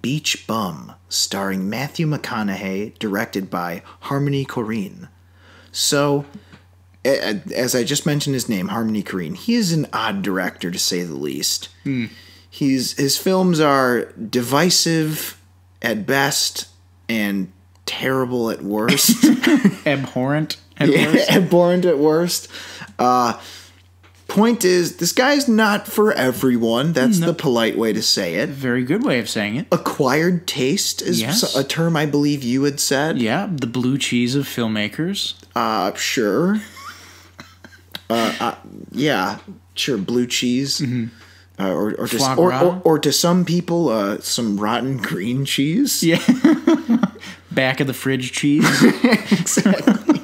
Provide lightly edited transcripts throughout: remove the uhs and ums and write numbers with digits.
Beach Bum, starring Matthew McConaughey, directed by Harmony Korine. So, as I just mentioned his name, Harmony Korine, he is an odd director to say the least. His films are divisive at best and terrible at worst. Abhorrent at worst. Abhorrent at worst. Point is, this guy's not for everyone. That's the polite way to say it. Very good way of saying it. Acquired taste is a term I believe you had said. Yeah, the blue cheese of filmmakers. Sure. Yeah, sure, blue cheese. Or to some people, some rotten green cheese. Yeah. Back of the fridge cheese. Exactly.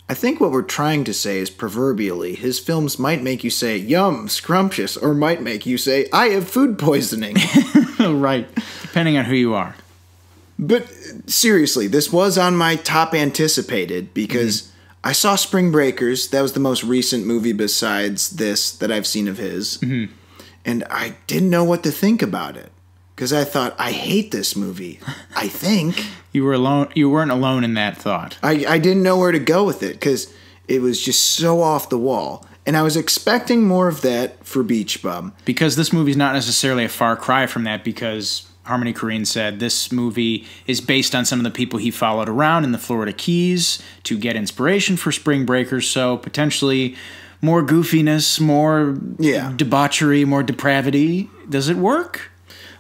I think what we're trying to say is proverbially, his films might make you say, yum, scrumptious, or might make you say, I have food poisoning. Right. Depending on who you are. But seriously, this was on my top anticipated because I saw Spring Breakers. That was the most recent movie besides this that I've seen of his. And I didn't know what to think about it. Because I thought, I hate this movie. I think. You were alone. You weren't alone in that thought. I didn't know where to go with it because it was just so off the wall. And I was expecting more of that for Beach Bum. Because this movie's not necessarily a far cry from that, because Harmony Korine said this movie is based on some of the people he followed around in the Florida Keys to get inspiration for Spring Breakers, so potentially more goofiness, more debauchery, more depravity. Does it work?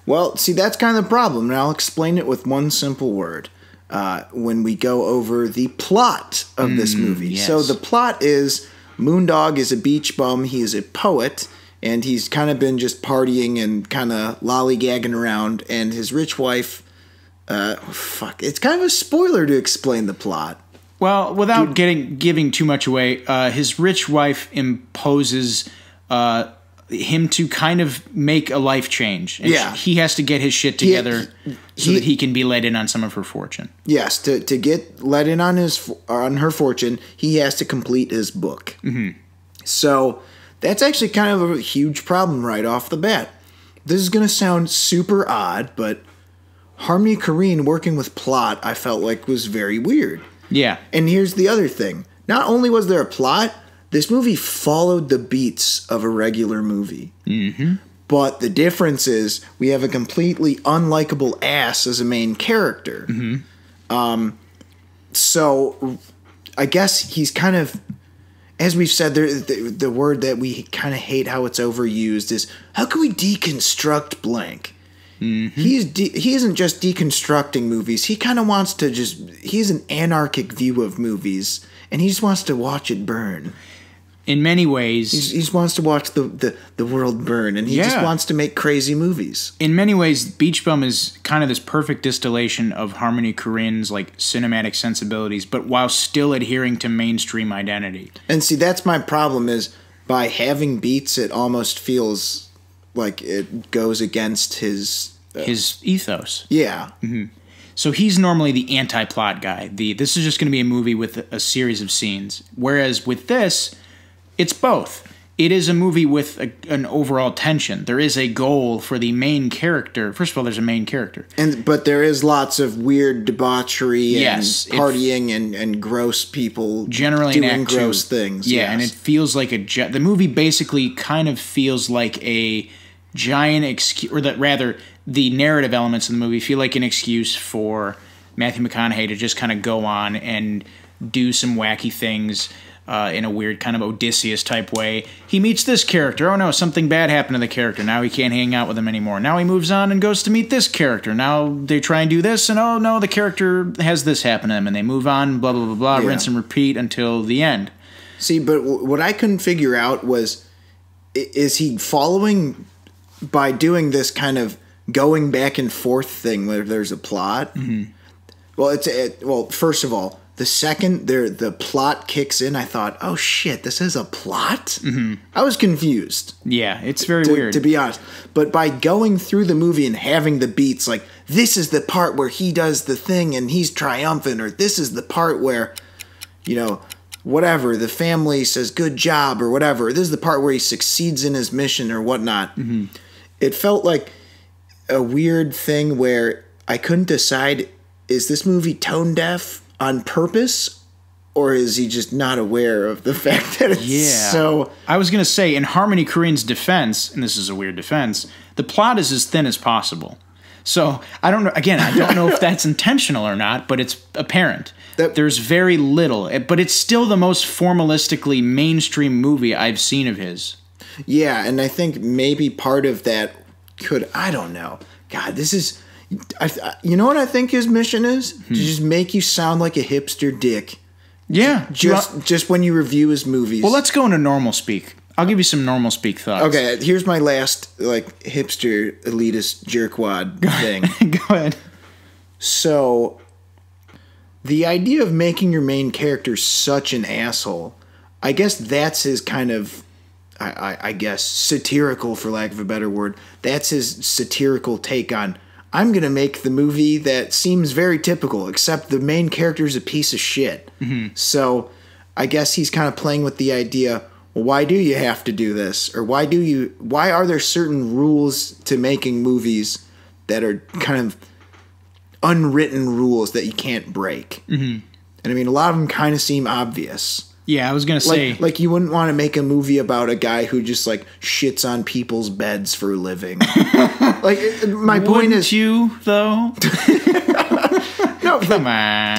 Well, see, that's kind of the problem, and I'll explain it with one simple word when we go over the plot of this movie. Yes. So the plot is Moondog is a beach bum, he is a poet, and he's kind of been just partying and kind of lollygagging around, and his rich wife, it's kind of a spoiler to explain the plot. Well, without giving too much away, his rich wife imposes him to kind of make a life change. And he has to get his shit together so that he can be let in on some of her fortune. Yes, to get let in on her fortune, he has to complete his book. So that's actually kind of a huge problem right off the bat. This is going to sound super odd, but Harmony Korine working with plot, I felt like was very weird. Yeah. And here's the other thing. Not only was there a plot, this movie followed the beats of a regular movie. But the difference is we have a completely unlikable ass as a main character. So I guess he's kind of, as we've said, the word that we kind of hate how it's overused is, how can we deconstruct blank? He isn't just deconstructing movies. He kind of wants to he's an anarchic view of movies, and he just wants to watch it burn. In many ways, he just wants to watch the world burn, and he just wants to make crazy movies. In many ways, Beach Bum is kind of this perfect distillation of Harmony Korine's like cinematic sensibilities, but while still adhering to mainstream identity. And see, that's my problem is by having beats, it almost feels like it goes against his ethos. Yeah. So he's normally the anti-plot guy. This is just going to be a movie with a series of scenes, whereas with this, it's both. It is a movie with an overall tension. There is a goal for the main character. First of all, there's a main character. But there is lots of weird debauchery and partying and gross people generally doing gross things. Yeah, and it feels like the movie basically kind of feels like a giant excuse, or that rather, the narrative elements of the movie feel like an excuse for Matthew McConaughey to just kind of go on and do some wacky things in a weird kind of Odysseus-type way. He meets this character. Oh, no, something bad happened to the character. Now he can't hang out with him anymore. Now he moves on and goes to meet this character. Now they try and do this, and oh, no, the character has this happen to him, and they move on, blah, blah, blah, blah, rinse and repeat until the end. See, but what I couldn't figure out was, is he following by doing this kind of going back and forth thing where there's a plot? Well, first of all, the second the plot kicks in, I thought, oh shit, this is a plot? I was confused. Yeah, it's very weird, to be honest. But by going through the movie and having the beats, like, this is the part where he does the thing and he's triumphant, or this is the part where, you know, whatever, the family says good job or whatever. This is the part where he succeeds in his mission or whatnot. It felt like a weird thing where I couldn't decide, is this movie tone deaf on purpose, or is he just not aware of the fact that it's so... I was going to say, in Harmony Korine's defense, and this is a weird defense, the plot is as thin as possible. So, I don't know, again, I don't know if that's intentional or not, but it's apparent. There's very little, but it's still the most formalistically mainstream movie I've seen of his. Yeah, and I think maybe part of that could... I don't know. God, this is... you know what I think his mission is? To just make you sound like a hipster dick. Yeah. Just when you review his movies. Well, let's go into normal speak. I'll give you some normal speak thoughts. Okay, here's my last hipster elitist jerkwad thing. Go ahead. So, the idea of making your main character such an asshole, I guess that's his kind of, I guess, satirical, for lack of a better word. That's his satirical take on, I'm going to make the movie that seems very typical, except the main character is a piece of shit. So, I guess he's kind of playing with the idea, well, why do you have to do this? Or why are there certain rules to making movies that are kind of unwritten rules that you can't break? And I mean, a lot of them kind of seem obvious. Yeah, I was going to say... Like, you wouldn't want to make a movie about a guy who just, shits on people's beds for a living. My point is... Wouldn't you, though? No, Come on.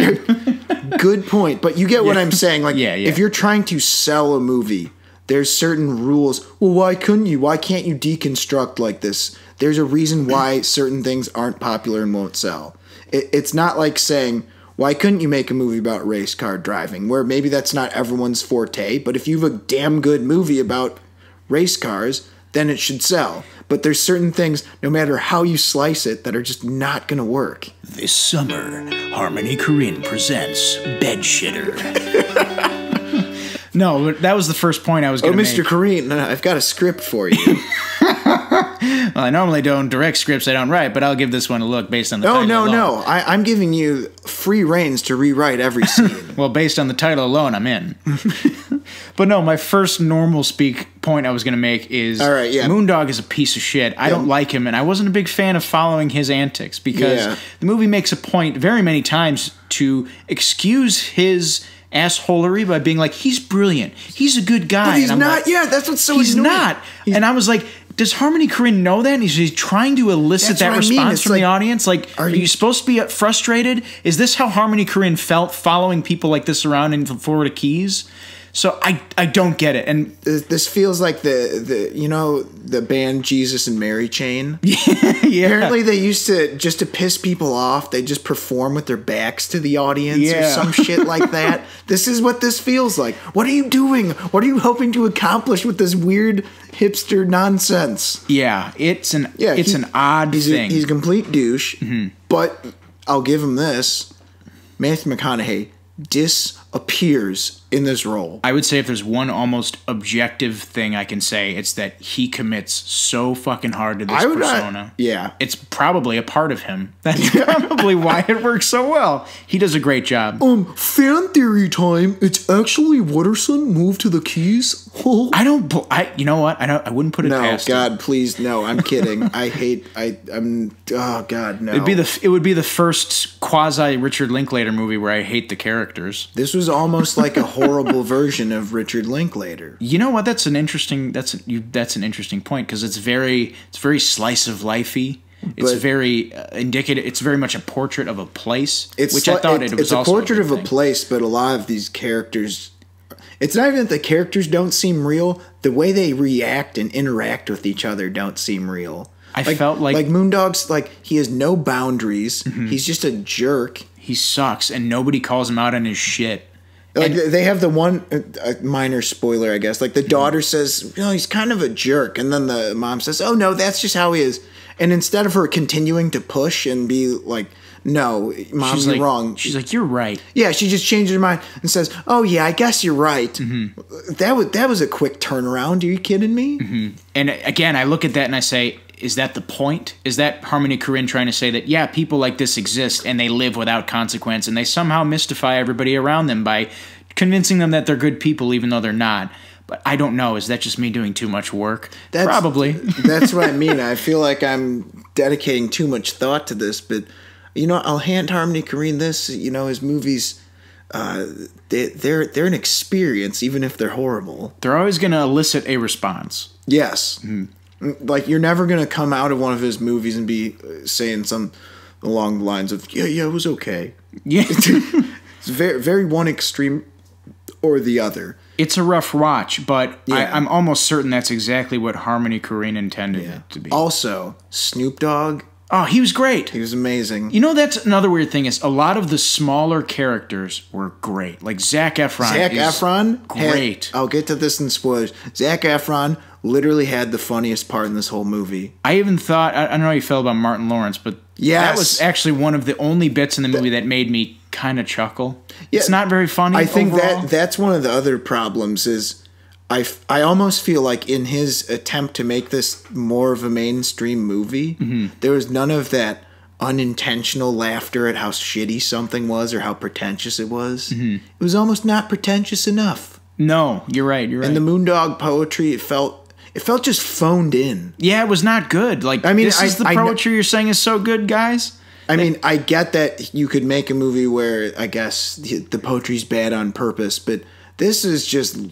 Good point, but you get what I'm saying. If you're trying to sell a movie, there's certain rules. Well, why couldn't you? Why can't you deconstruct like this? There's a reason why certain things aren't popular and won't sell. It's not like saying... Why couldn't you make a movie about race car driving, where maybe that's not everyone's forte, but if you have a damn good movie about race cars, then it should sell. But there's certain things, no matter how you slice it, that are just not going to work. This summer, Harmony Korine presents Bed Shitter. No, but that was the first point I was going to make. Oh, Mr. Korine, I've got a script for you. Well, I normally don't direct scripts I don't write, but I'll give this one a look based on the title alone. No. I'm giving you free reins to rewrite every scene. Well, based on the title alone, I'm in. But no, my first normal speak point I was going to make is Moondog is a piece of shit. I don't like him, and I wasn't a big fan of following his antics because the movie makes a point very many times to excuse his assholery by being like, he's brilliant, he's a good guy. But he's not. That's what's so he's annoying. Not. And I was like, does Harmony Korine know that? And he's trying to elicit that response from the audience? Are you supposed to be frustrated? Is this how Harmony Korine felt following people like this around in Florida Keys? So I don't get it. And this feels like the band Jesus and Mary chain. Apparently they used to, just to piss people off, they just perform with their backs to the audience or some shit like that. This is what this feels like. What are you doing? What are you hoping to accomplish with this weird hipster nonsense? Yeah, it's an odd thing. He's a complete douche, but I'll give him this. Matthew McConaughey disappears in this role. I would say if there's one almost objective thing I can say, it's that he commits so fucking hard to this persona. It's probably a part of him. That's probably why it works so well. He does a great job. Fan theory time. It's actually Wooderson moved to the Keys. You know what? I wouldn't put it past God, him. Please, no. I'm kidding. Oh God, no. It would be the first quasi Richard Linklater movie where I hate the characters. This was almost like a horrible version of Richard Linklater. You know what? That's an interesting point because it's very slice of lifey. It's very indicative. It's very much a portrait of a place, which I thought it was also a portrait of a place, but a lot of these characters. It's not even that the characters don't seem real. The way they react and interact with each other don't seem real. I felt like Moondog's he has no boundaries. He's just a jerk. He sucks, and nobody calls him out on his shit. They have the one minor spoiler, I guess. The daughter says, he's kind of a jerk. And then the mom says, oh, no, that's just how he is. And instead of her continuing to push and be like, no, Mom, you're wrong. She's like, you're right. Yeah, she just changes her mind and says, oh, yeah, I guess you're right. That was a quick turnaround. Are you kidding me? And again, I look at that and I say, is that the point? Is that Harmony Korine trying to say that, yeah, people like this exist and they live without consequence and they somehow mystify everybody around them by convincing them that they're good people even though they're not? But I don't know. Is that just me doing too much work? Probably. That's what I mean. I feel like I'm dedicating too much thought to this, but I'll hand Harmony Korine this. His movies, they're an experience, even if they're horrible. They're always going to elicit a response. Yes. Like, you're never going to come out of one of his movies and be saying some along the lines of, yeah, it was okay. Yeah. It's very, very one extreme or the other. It's a rough watch, but I'm almost certain that's exactly what Harmony Korine intended it to be. Also, Snoop Dogg. Oh, he was great. He was amazing. That's another weird thing is a lot of the smaller characters were great. Like Zac Efron. Great. I'll get to this in spoilers. Zac Efron literally had the funniest part in this whole movie. I even thought, I don't know how you felt about Martin Lawrence, but that was actually one of the only bits in the movie that made me kind of chuckle. Yeah, it's not very funny. I think overall. that's one of the other problems is I almost feel like in his attempt to make this more of a mainstream movie, there was none of that unintentional laughter at how shitty something was or how pretentious it was. It was almost not pretentious enough. No, you're right. And the Moondog poetry, it felt just phoned in. Yeah, it was not good. Like, this is the poetry you're saying is so good, guys? I mean, I get that you could make a movie where, I guess, the poetry's bad on purpose, but this is just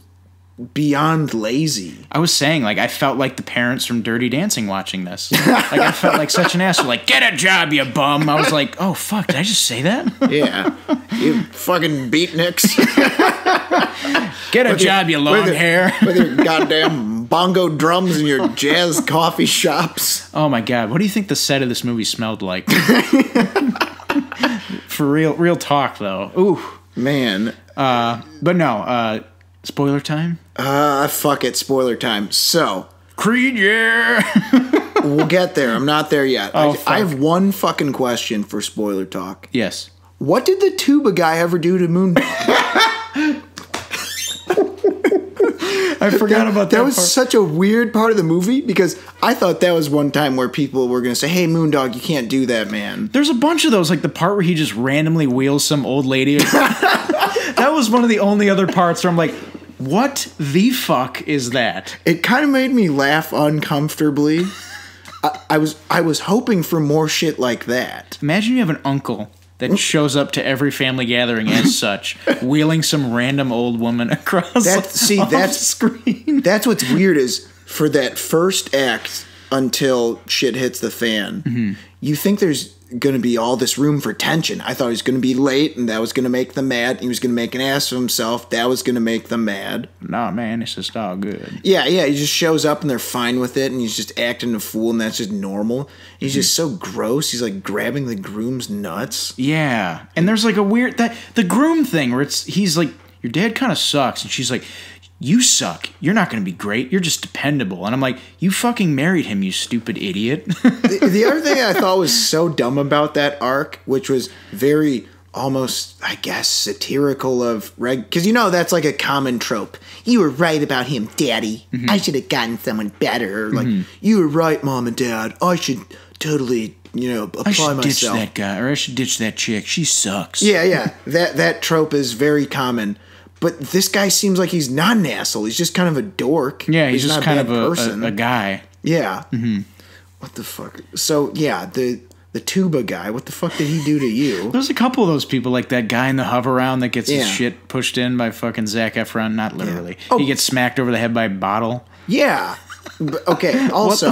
beyond lazy. I was saying, like, I felt like the parents from Dirty Dancing watching this. Like, I felt like such an asshole. Like, get a job, you bum. I was like, oh, fuck, did I just say that? Yeah. You fucking beatniks. Get a job, you long hair. With your goddamn bongo drums and your jazz coffee shops. Oh, my God. What do you think the set of this movie smelled like? For real talk, though. Ooh. Man. But no, spoiler time? Fuck it, spoiler time. So. Creed, yeah! We'll get there. I'm not there yet. I have one fucking question for spoiler talk. Yes. What did the tuba guy ever do to Moondog? I forgot about that. That was such a weird part of the movie because I thought that was one time where people were going to say, hey, Moondog, you can't do that, man. There's a bunch of those, like the part where he just randomly wheels some old lady. That was one of the only other parts where I'm like, what the fuck is that? It kind of made me laugh uncomfortably. I was hoping for more shit like that. Imagine you have an uncle that shows up to every family gathering as such, wheeling some random old woman across the screen. That's what's weird is for that first act until shit hits the fan, you think there's going to be all this room for tension. I thought he was going to be late and that was going to make them mad. He was going to make an ass of himself. That was going to make them mad. Nah, man, it's just all good. Yeah, he just shows up and they're fine with it and he's just acting a fool and that's just normal. He's just so gross. He's like grabbing the groom's nuts. Yeah. And there's like a weird, the groom thing where he's like, your dad kind of sucks. And she's like, you suck. You're not going to be great. You're just dependable. And I'm like, you fucking married him, you stupid idiot. The other thing I thought was so dumb about that arc, which was very almost, I guess, satirical of because that's like a common trope. You were right about him, Daddy. I should have gotten someone better. Or like, you were right, Mom and Dad. I should totally, apply myself. I should ditch that guy, or I should ditch that chick. She sucks. Yeah. That trope is very common. But this guy seems like he's not an asshole. He's just kind of a dork. Yeah, he's just kind of a guy. Yeah. What the fuck? So, yeah, the tuba guy, what the fuck did he do to you? There's a couple of those people, like that guy in the hover-round that gets his shit pushed in by fucking Zac Efron. Not literally. Yeah. He gets smacked over the head by a bottle. Yeah. Okay, also,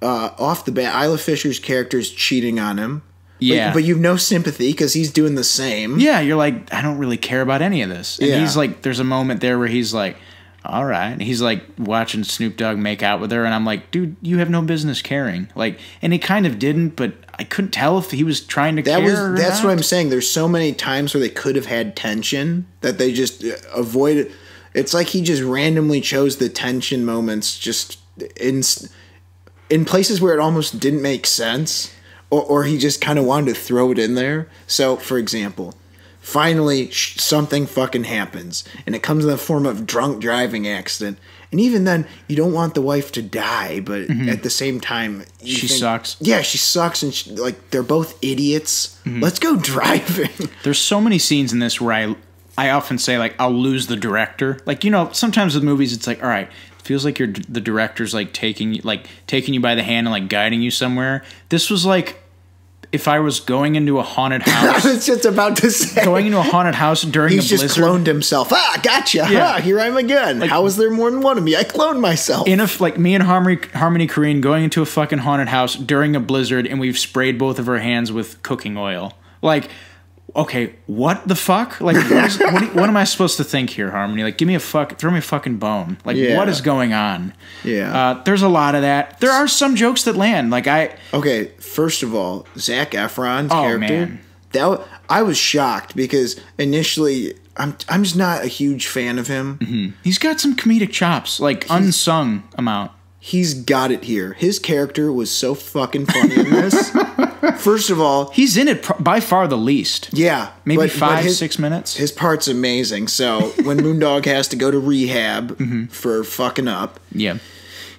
off the bat, Isla Fisher's character's cheating on him. Yeah. But you've no sympathy because he's doing the same. Yeah, you're like, I don't really care about any of this. And he's like, there's a moment there where he's like, all right. And he's like watching Snoop Dogg make out with her. And I'm like, dude, you have no business caring. Like, and he kind of didn't, but I couldn't tell if he was trying to care or That's not. what I'm saying. There's so many times where they could have had tension that they just avoided. It's like he just randomly chose the tension moments just in places where it almost didn't make sense. Or he just kind of wanted to throw it in there. So, for example, finally something fucking happens. And it comes in the form of drunk driving accident. And even then, you don't want the wife to die. But at the same time... She sucks. Yeah, she sucks. And they're both idiots. Let's go driving. There's so many scenes in this where I often say, like, I'll lose the director. Like, you know, sometimes with movies, it's like, all right, it feels like the director's, like, taking you by the hand and, like, guiding you somewhere. This was, like, if I was going into a haunted house. I was just about to say. Going into a haunted house during a blizzard. He's just cloned himself. Ah, gotcha. Yeah. Ah, here I am again. Like, how is there more than one of me? I cloned myself. Like, me and Harmony Korine going into a fucking haunted house during a blizzard, and we've sprayed both of our hands with cooking oil. Like, okay, what the fuck? Like, what am I supposed to think here, Harmony? Like, throw me a fucking bone. Like, what is going on? Yeah. There's a lot of that. There are some jokes that land. Like, Okay, first of all, Zac Efron's character. Man. I was shocked because initially I'm just not a huge fan of him. Mm-hmm. He's got some comedic chops, like unsung amount. He's got it here. His character was so fucking funny in this. First of all, he's in it by far the least. Yeah, maybe 5-6 minutes. His part's amazing. So when Moondog has to go to rehab for fucking up,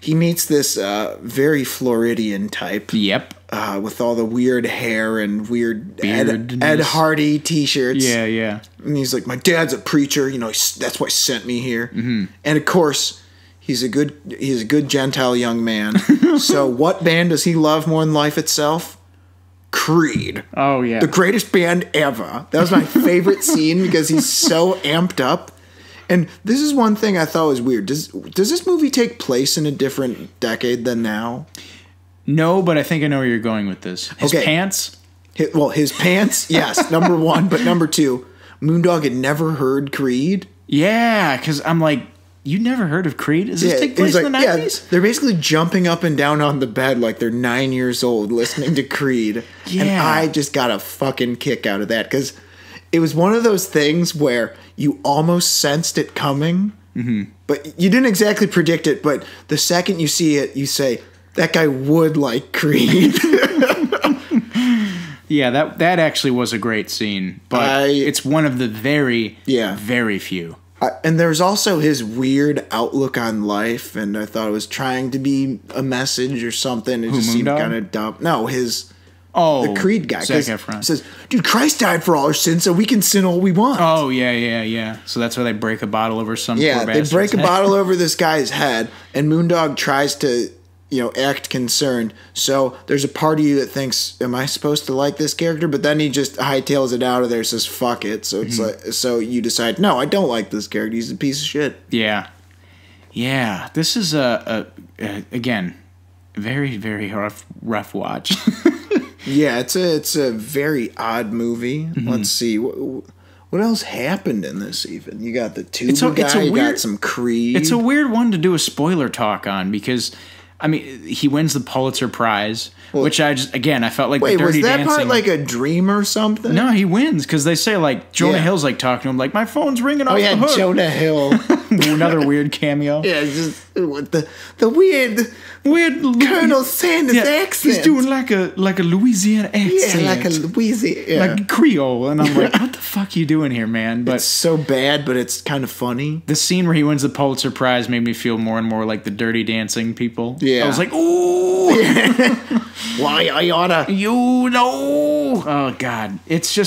he meets this very Floridian type. Yep. With all the weird hair and weird Ed Hardy t-shirts. Yeah. And he's like, my dad's a preacher. You know, that's why he sent me here. Mm-hmm. And of course, he's a good Gentile young man. So what band does he love more than life itself? Creed. Oh, yeah. The greatest band ever. That was my favorite scene because he's so amped up. And this is one thing I thought was weird. Does this movie take place in a different decade than now? No, but I think I know where you're going with this. His pants? His pants, yes, number one. But number two, Moondog had never heard Creed. Yeah, because I'm like, you never heard of Creed? Does this take place in the 90s? Yeah, they're basically jumping up and down on the bed like they're 9 years old listening to Creed. Yeah. And I just got a fucking kick out of that because it was one of those things where you almost sensed it coming, but you didn't exactly predict it. But the second you see it, you say, that guy would like Creed. Yeah, that actually was a great scene. But it's one of the very few. And there's also his weird outlook on life, and I thought it was trying to be a message or something. It just seemed kind of dumb. No, the Creed guy. Zac Efron says, dude, Christ died for all our sins, so we can sin all we want. Oh, yeah. So that's why they break a bottle over some poor bastard's they break a head. bottle over this guy's head, and Moondog tries to, act concerned. So there's a part of you that thinks, am I supposed to like this character? But then he just hightails it out of there, says, fuck it. So it's like, so you decide, no, I don't like this character. He's a piece of shit. Yeah. This is again, very, very rough watch. Yeah, it's a very odd movie. Let's see. What else happened in this even? You got the tuba guy, you got some Creed. It's a weird one to do a spoiler talk on because, I mean, he wins the Pulitzer Prize, which I felt like the Dirty Dancing. Wait, was that part like a dream or something? No, he wins because they say, like, Jonah Hill's, like, talking to him, like, my phone's ringing off the hook. Jonah Hill. Another weird cameo. Yeah, just the weird Colonel Sanders accent. He's doing like a Louisiana accent. Yeah, like a Louisiana. Like Creole. And I'm like, what the fuck you doing here, man? But it's so bad, but it's kind of funny. The scene where he wins the Pulitzer Prize made me feel more and more like the Dirty Dancing people. Yeah. I was like, ooh. Why I oughta. You know. Oh, God. It's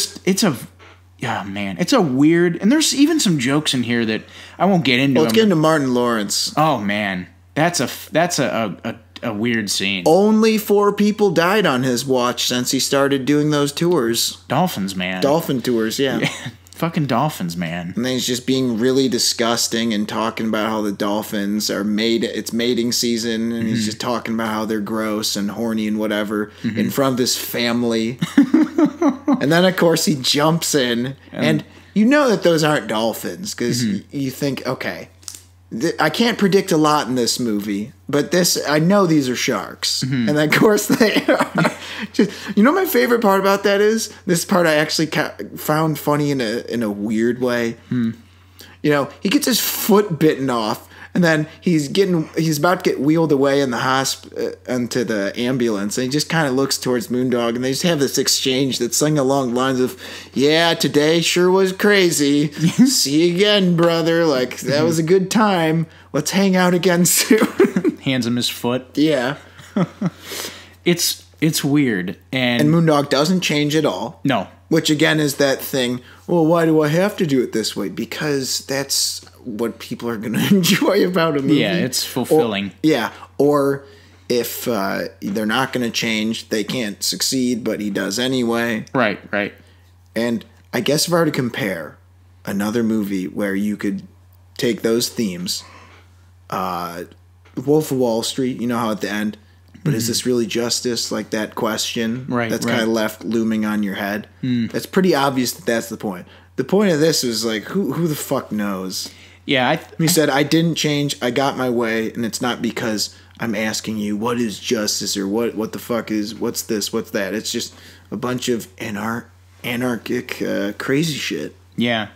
a weird, and there's even some jokes in here that I won't get into. Let's get into Martin Lawrence. Oh man, that's a weird scene. Only 4 people died on his watch since he started doing those tours. Dolphins, man. Dolphin tours, yeah. Fucking dolphins, man. And then he's just being really disgusting and talking about how the dolphins are it's mating season, and he's just talking about how they're gross and horny and whatever in front of his family. And then, of course, he jumps in, and you know that those aren't dolphins, because you think, okay, I can't predict a lot in this movie, but I know these are sharks. And then, of course, they are. My favorite part about that is, this part I actually found funny in a weird way. He gets his foot bitten off, and then he's about to get wheeled away in the into the ambulance, and he just kind of looks towards Moondog, and they just have this exchange that's something along the lines of, yeah, today sure was crazy. See you again, brother. Like, that was a good time. Let's hang out again soon. Hands him his foot. Yeah. It's It's weird. And Moondog doesn't change at all. No. Which, again, is that thing, well, why do I have to do it this way? Because that's what people are going to enjoy about a movie. Yeah, it's fulfilling. Or if they're not going to change, they can't succeed, but he does anyway. Right. And I guess if I were to compare another movie where you could take those themes, Wolf of Wall Street, you know how at the end, but is this really justice? Like that question that's kind of left looming on your head. It's pretty obvious that that's the point. The point of this is like, who the fuck knows? Yeah. He said, I didn't change, I got my way, and it's not because I'm asking you, what is justice, or what the fuck is, what's this, what's that? It's just a bunch of anarchic crazy shit. Yeah.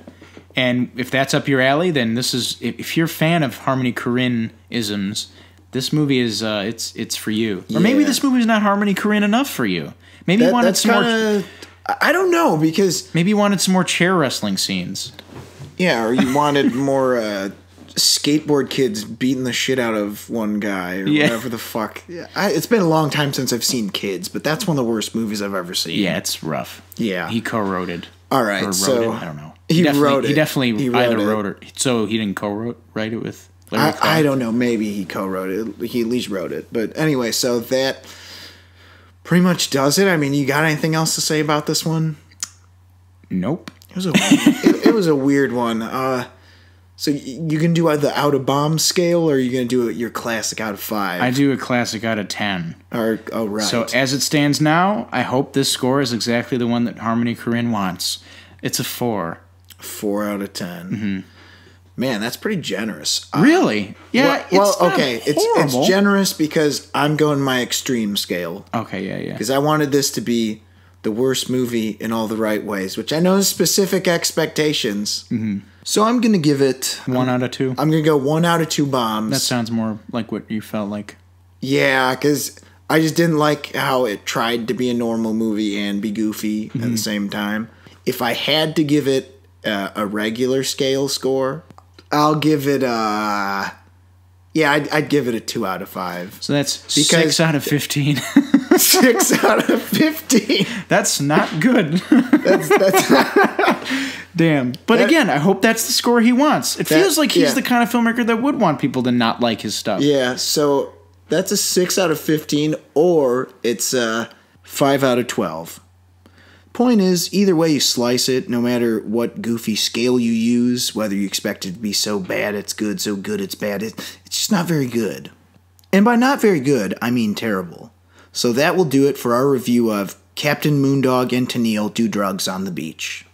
And if that's up your alley, then this is, if you're a fan of Harmony Korine isms, this movie is it's for you. Or maybe this movie's not Harmony Korine enough for you. Maybe you wanted some more. I don't know, because maybe you wanted some more chair wrestling scenes. Yeah, or you wanted more skateboard kids beating the shit out of one guy, or whatever the fuck. It's been a long time since I've seen Kids, but that's one of the worst movies I've ever seen. Yeah, it's rough. Yeah, he co-wrote it. All right, I don't know. He wrote it. He definitely either wrote it. So he didn't co-write it with Larry Clark? I don't know. Maybe he co-wrote it. He at least wrote it. But anyway, so that pretty much does it. I mean, you got anything else to say about this one? Nope. It was a weird one. So you can do the out of bomb scale, or are you going to do your classic out of 5? I do a classic out of 10. Right. So as it stands now, I hope this score is exactly the one that Harmony Korine wants. It's a 4. 4 out of 10. Mm-hmm. Man, that's pretty generous. Really? Yeah. Okay. It's generous because I'm going my extreme scale. Okay. Yeah. Because I wanted this to be the worst movie in all the right ways, which I know is specific expectations. Mm-hmm. So I'm going to give it 1 out of 2. I'm going to go 1 out of 2 bombs. That sounds more like what you felt like. Yeah, because I just didn't like how it tried to be a normal movie and be goofy at the same time. If I had to give it a regular scale score, I'll give it I'd give it a 2 out of 5. So that's 6 out of 15. 6 out of 15. That's not good. That's damn. But again, I hope that's the score he wants. It feels like he's the kind of filmmaker that would want people to not like his stuff. Yeah, so that's a 6 out of 15, or it's a 5 out of 12. Point is, either way you slice it, no matter what goofy scale you use, whether you expect it to be so bad it's good, so good it's bad, it's just not very good. And by not very good, I mean terrible. So that will do it for our review of Captain Moondog and Tennille Do Drugs on the Beach.